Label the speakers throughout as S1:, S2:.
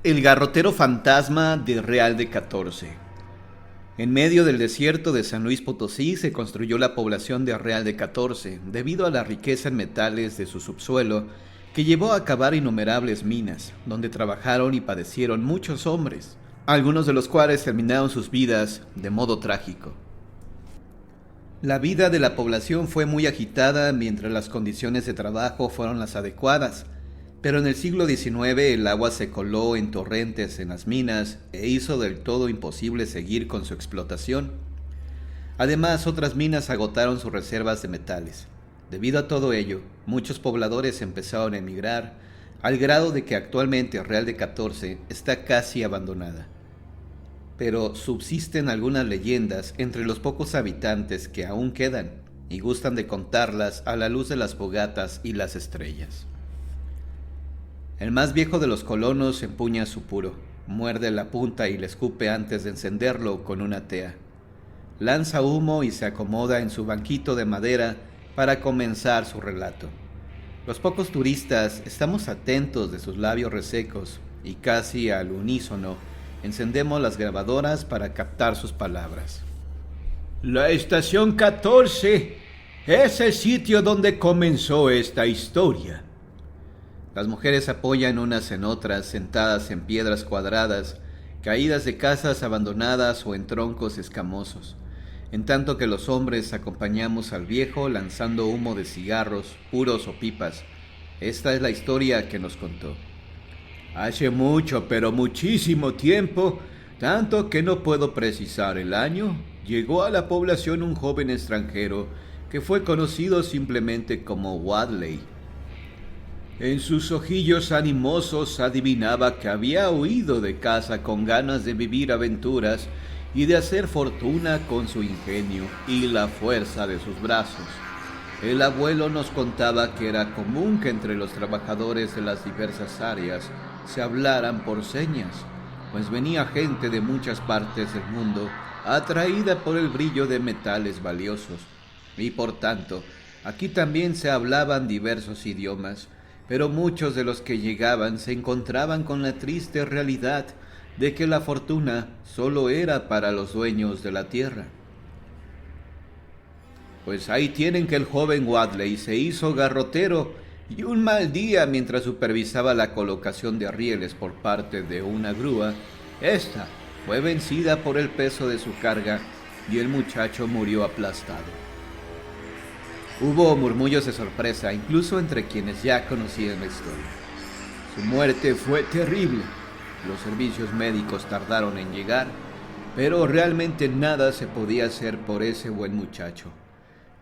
S1: El garrotero fantasma de Real de 14. En medio del desierto de San Luis Potosí se construyó la población de Real de 14 debido a la riqueza en metales de su subsuelo que llevó a cavar innumerables minas, donde trabajaron y padecieron muchos hombres, algunos de los cuales terminaron sus vidas de modo trágico. La vida de la población fue muy agitada mientras las condiciones de trabajo fueron las adecuadas, pero en el siglo XIX el agua se coló en torrentes en las minas e hizo del todo imposible seguir con su explotación. Además, otras minas agotaron sus reservas de metales. Debido a todo ello, muchos pobladores empezaron a emigrar, al grado de que actualmente Real de 14 está casi abandonada. Pero subsisten algunas leyendas entre los pocos habitantes que aún quedan y gustan de contarlas a la luz de las fogatas y las estrellas. El más viejo de los colonos empuña su puro, muerde la punta y le escupe antes de encenderlo con una tea. Lanza humo y se acomoda en su banquito de madera para comenzar su relato. Los pocos turistas estamos atentos de sus labios resecos y casi al unísono encendemos las grabadoras para captar sus palabras.
S2: La estación 14 es el sitio donde comenzó esta historia.
S1: Las mujeres apoyan unas en otras, sentadas en piedras cuadradas, caídas de casas abandonadas o en troncos escamosos, en tanto que los hombres acompañamos al viejo lanzando humo de cigarros, puros o pipas. Esta es la historia que nos contó.
S2: Hace mucho, pero muchísimo tiempo, tanto que no puedo precisar el año, llegó a la población un joven extranjero que fue conocido simplemente como Wadley. En sus ojillos animosos adivinaba que había huido de casa con ganas de vivir aventuras y de hacer fortuna con su ingenio y la fuerza de sus brazos. El abuelo nos contaba que era común que entre los trabajadores de las diversas áreas se hablaran por señas, pues venía gente de muchas partes del mundo atraída por el brillo de metales valiosos, y por tanto, aquí también se hablaban diversos idiomas, pero muchos de los que llegaban se encontraban con la triste realidad de que la fortuna solo era para los dueños de la tierra. Pues ahí tienen que el joven Wadley se hizo garrotero y un mal día mientras supervisaba la colocación de rieles por parte de una grúa, esta fue vencida por el peso de su carga y el muchacho murió aplastado. Hubo murmullos de sorpresa, incluso entre quienes ya conocían la historia. Su muerte fue terrible. Los servicios médicos tardaron en llegar, pero realmente nada se podía hacer por ese buen muchacho.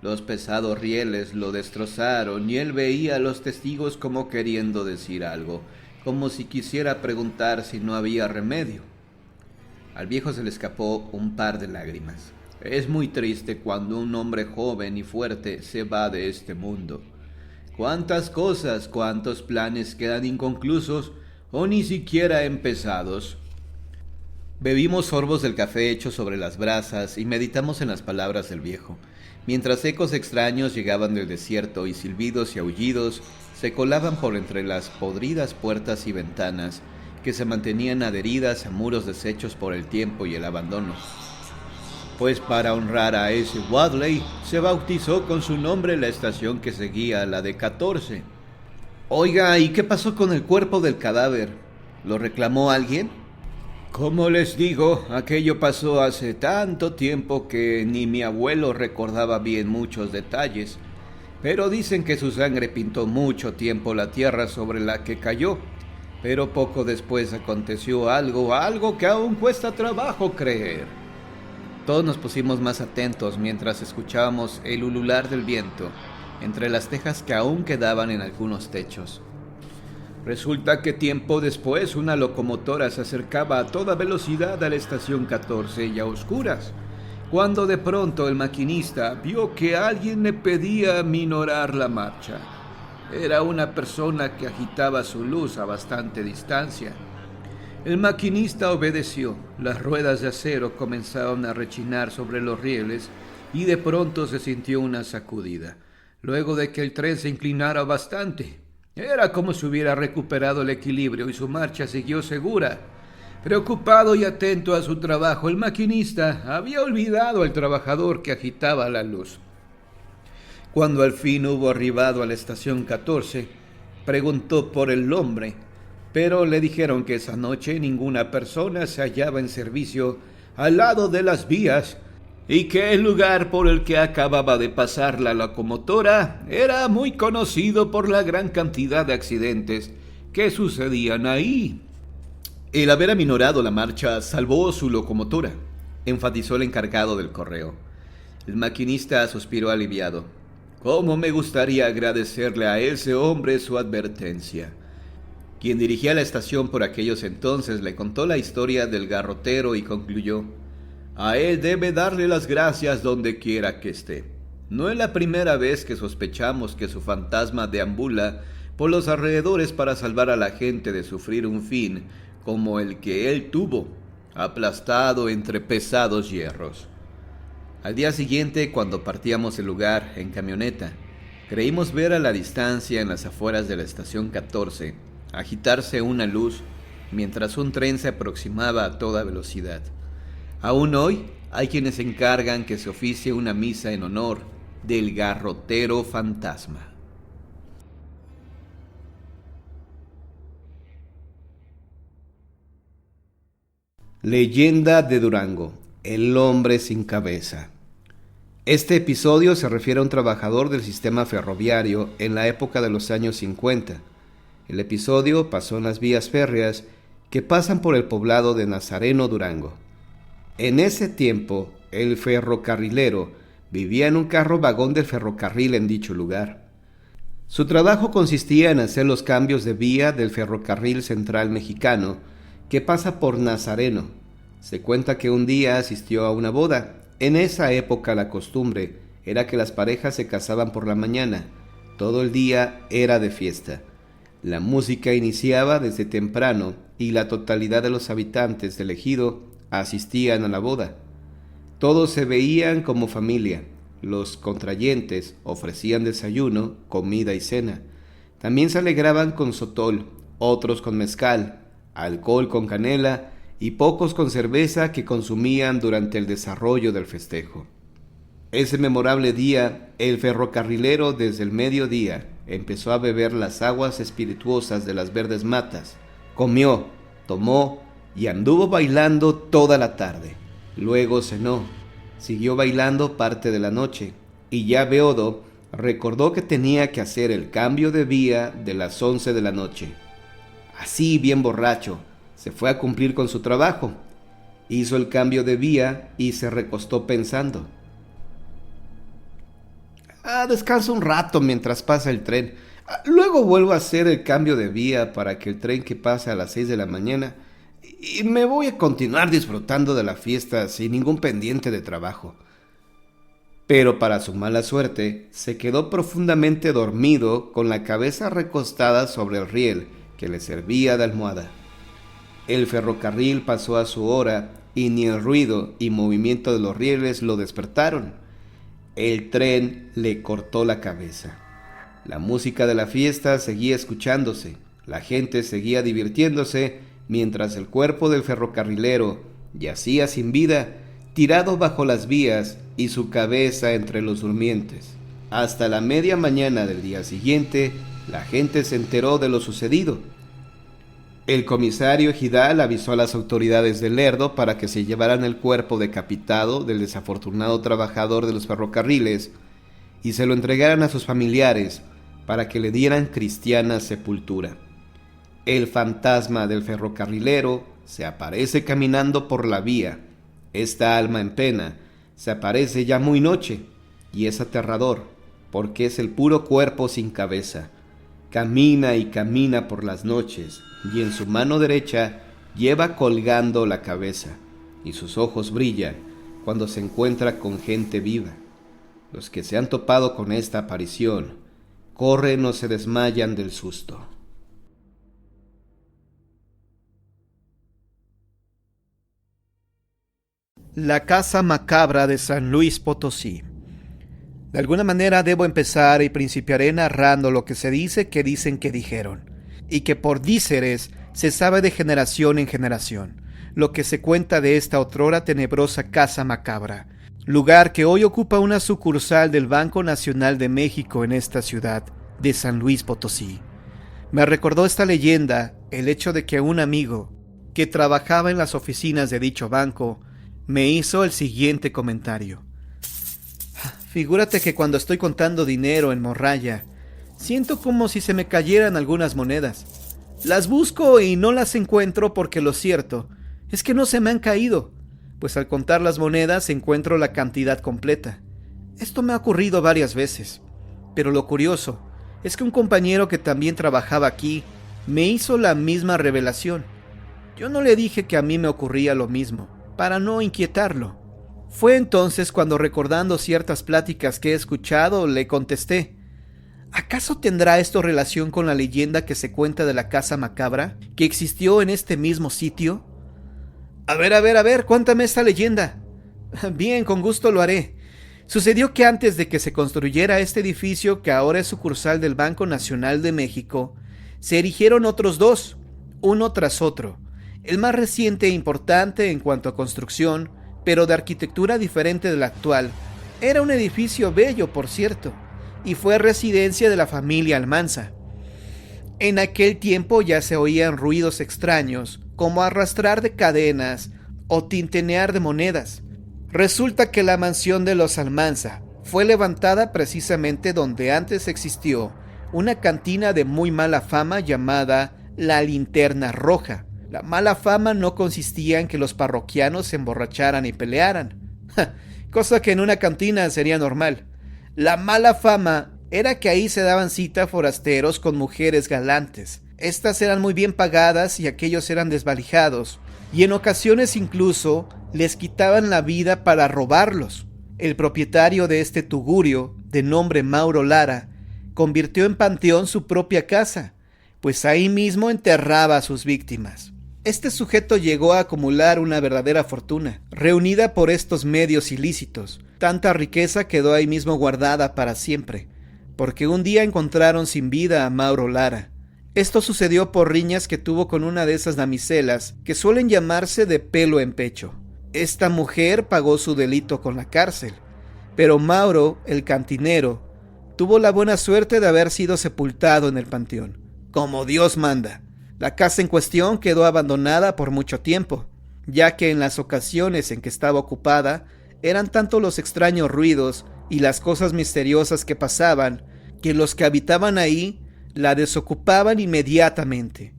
S2: Los pesados rieles lo destrozaron y él veía a los testigos como queriendo decir algo, como si quisiera preguntar si no había remedio. Al viejo se le escapó un par de lágrimas. Es muy triste cuando un hombre joven y fuerte se va de este mundo. Cuántas cosas, cuántos planes quedan inconclusos o ni siquiera empezados. Bebimos sorbos del café hecho sobre las brasas y meditamos en las palabras del viejo, mientras ecos extraños llegaban del desierto y silbidos y aullidos se colaban por entre las podridas puertas y ventanas que se mantenían adheridas a muros deshechos por el tiempo y el abandono. Pues para honrar a ese Wadley se bautizó con su nombre la estación que seguía, la de 14.
S1: Oiga, ¿y qué pasó con el cuerpo del cadáver? ¿Lo reclamó alguien?
S2: Como les digo, aquello pasó hace tanto tiempo que ni mi abuelo recordaba bien muchos detalles, pero dicen que su sangre pintó mucho tiempo la tierra sobre la que cayó, pero poco después aconteció algo que aún cuesta trabajo creer.
S1: Todos nos pusimos más atentos mientras escuchábamos el ulular del viento entre las tejas que aún quedaban en algunos techos.
S2: Resulta que tiempo después una locomotora se acercaba a toda velocidad a la estación 14 y a oscuras, cuando de pronto el maquinista vio que alguien le pedía minorar la marcha. Era una persona que agitaba su luz a bastante distancia. El maquinista obedeció. Las ruedas de acero comenzaron a rechinar sobre los rieles y de pronto se sintió una sacudida, luego de que el tren se inclinara bastante. Era como si hubiera recuperado el equilibrio y su marcha siguió segura. Preocupado y atento a su trabajo, el maquinista había olvidado al trabajador que agitaba la luz. Cuando al fin hubo arribado a la estación 14, preguntó por el hombre, pero le dijeron que esa noche ninguna persona se hallaba en servicio al lado de las vías y que el lugar por el que acababa de pasar la locomotora era muy conocido por la gran cantidad de accidentes que sucedían ahí.
S1: El haber aminorado la marcha salvó su locomotora, enfatizó el encargado del correo. El maquinista suspiró aliviado. ¿Cómo me gustaría agradecerle a ese hombre su advertencia? Quien dirigía la estación por aquellos entonces le contó la historia del garrotero y concluyó: a él debe darle las gracias donde quiera que esté. No es la primera vez que sospechamos que su fantasma deambula por los alrededores para salvar a la gente de sufrir un fin como el que él tuvo, aplastado entre pesados hierros. Al día siguiente, cuando partíamos del lugar en camioneta, creímos ver a la distancia en las afueras de la estación 14 agitarse una luz mientras un tren se aproximaba a toda velocidad. Aún hoy hay quienes encargan que se oficie una misa en honor del garrotero fantasma. Leyenda de Durango, el hombre sin cabeza. Este episodio se refiere a un trabajador del sistema ferroviario en la época de los años 50. El episodio pasó en las vías férreas que pasan por el poblado de Nazareno, Durango. En ese tiempo, el ferrocarrilero vivía en un carro vagón del ferrocarril en dicho lugar. Su trabajo consistía en hacer los cambios de vía del ferrocarril central mexicano que pasa por Nazareno. Se cuenta que un día asistió a una boda. En esa época la costumbre era que las parejas se casaban por la mañana. Todo el día era de fiesta. La música iniciaba desde temprano y la totalidad de los habitantes del ejido asistían a la boda. Todos se veían como familia. Los contrayentes ofrecían desayuno, comida y cena. También se alegraban con sotol, otros con mezcal, alcohol con canela y pocos con cerveza que consumían durante el desarrollo del festejo. Ese memorable día, el ferrocarrilero desde el mediodía empezó a beber las aguas espirituosas de las verdes matas. Comió, tomó y anduvo bailando toda la tarde. Luego cenó, siguió bailando parte de la noche y ya beodo recordó que tenía que hacer el cambio de vía de las 11 de la noche. Así, bien borracho, se fue a cumplir con su trabajo. Hizo el cambio de vía y se recostó pensando. Descanso un rato mientras pasa el tren. Luego vuelvo a hacer el cambio de vía para que el tren que pase a las 6 de la mañana y me voy a continuar disfrutando de la fiesta sin ningún pendiente de trabajo. Pero para su mala suerte, se quedó profundamente dormido con la cabeza recostada sobre el riel que le servía de almohada. El ferrocarril pasó a su hora y ni el ruido y movimiento de los rieles lo despertaron. El tren le cortó la cabeza. La música de la fiesta seguía escuchándose, la gente seguía divirtiéndose, mientras el cuerpo del ferrocarrilero yacía sin vida, tirado bajo las vías y su cabeza entre los durmientes. Hasta la media mañana del día siguiente, la gente se enteró de lo sucedido. El comisario ejidal avisó a las autoridades de Lerdo para que se llevaran el cuerpo decapitado del desafortunado trabajador de los ferrocarriles y se lo entregaran a sus familiares para que le dieran cristiana sepultura. El fantasma del ferrocarrilero se aparece caminando por la vía. Esta alma en pena se aparece ya muy noche y es aterrador porque es el puro cuerpo sin cabeza. Camina y camina por las noches y en su mano derecha lleva colgando la cabeza y sus ojos brillan cuando se encuentra con gente viva. Los que se han topado con esta aparición corren o se desmayan del susto.
S3: La casa macabra de San Luis Potosí.
S1: De alguna manera debo empezar y principiaré narrando lo que se dice que dicen que dijeron, y que por díceres se sabe de generación en generación, lo que se cuenta de esta otrora tenebrosa casa macabra, lugar que hoy ocupa una sucursal del Banco Nacional de México en esta ciudad de San Luis Potosí. Me recordó esta leyenda el hecho de que un amigo que trabajaba en las oficinas de dicho banco me hizo el siguiente comentario. Figúrate que cuando estoy contando dinero en morralla, siento como si se me cayeran algunas monedas. Las busco y no las encuentro porque lo cierto es que no se me han caído, pues al contar las monedas encuentro la cantidad completa. Esto me ha ocurrido varias veces, pero lo curioso es que un compañero que también trabajaba aquí me hizo la misma revelación. Yo no le dije que a mí me ocurría lo mismo, para no inquietarlo. Fue entonces cuando, recordando ciertas pláticas que he escuchado, le contesté: ¿acaso tendrá esto relación con la leyenda que se cuenta de la casa macabra, que existió en este mismo sitio? A ver, cuéntame esta leyenda. Bien, con gusto lo haré. Sucedió que antes de que se construyera este edificio, que ahora es sucursal del Banco Nacional de México, se erigieron otros dos, uno tras otro. El más reciente e importante en cuanto a construcción, pero de arquitectura diferente de la actual. Era un edificio bello, por cierto, y fue residencia de la familia Almanza. En aquel tiempo ya se oían ruidos extraños, como arrastrar de cadenas o tintinear de monedas. Resulta que la mansión de los Almanza fue levantada precisamente donde antes existió una cantina de muy mala fama llamada La Linterna Roja. La mala fama no consistía en que los parroquianos se emborracharan y pelearan, cosa que en una cantina sería normal. La mala fama era que ahí se daban cita forasteros con mujeres galantes. Estas eran muy bien pagadas y aquellos eran desvalijados, y en ocasiones incluso les quitaban la vida para robarlos. El propietario de este tugurio, de nombre Mauro Lara, convirtió en panteón su propia casa, pues ahí mismo enterraba a sus víctimas. Este sujeto llegó a acumular una verdadera fortuna, reunida por estos medios ilícitos. Tanta riqueza quedó ahí mismo guardada para siempre, porque un día encontraron sin vida a Mauro Lara. Esto sucedió por riñas que tuvo con una de esas damiselas que suelen llamarse de pelo en pecho. Esta mujer pagó su delito con la cárcel, pero Mauro, el cantinero, tuvo la buena suerte de haber sido sepultado en el panteón, como Dios manda. La casa en cuestión quedó abandonada por mucho tiempo, ya que en las ocasiones en que estaba ocupada eran tanto los extraños ruidos y las cosas misteriosas que pasaban, que los que habitaban ahí la desocupaban inmediatamente,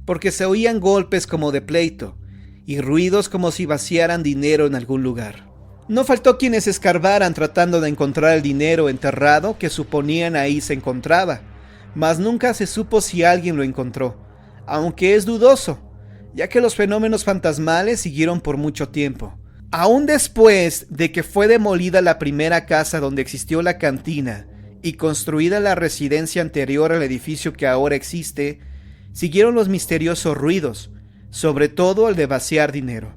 S1: porque se oían golpes como de pleito y ruidos como si vaciaran dinero en algún lugar. No faltó quienes escarbaran tratando de encontrar el dinero enterrado que suponían ahí se encontraba, mas nunca se supo si alguien lo encontró, aunque es dudoso, ya que los fenómenos fantasmales siguieron por mucho tiempo. Aún después de que fue demolida la primera casa donde existió la cantina y construida la residencia anterior al edificio que ahora existe, siguieron los misteriosos ruidos, sobre todo el de vaciar dinero.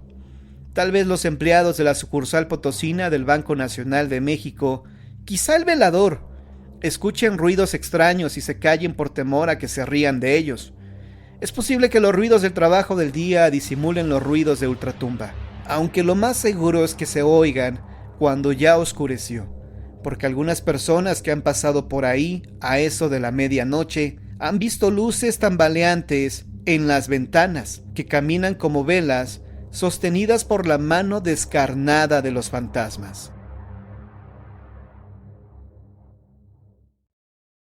S1: Tal vez los empleados de la sucursal potosina del Banco Nacional de México, quizá el velador, escuchen ruidos extraños y se callen por temor a que se rían de ellos. Es posible que los ruidos del trabajo del día disimulen los ruidos de ultratumba, aunque lo más seguro es que se oigan cuando ya oscureció, porque algunas personas que han pasado por ahí a eso de la medianoche han visto luces tambaleantes en las ventanas que caminan como velas sostenidas por la mano descarnada de los fantasmas.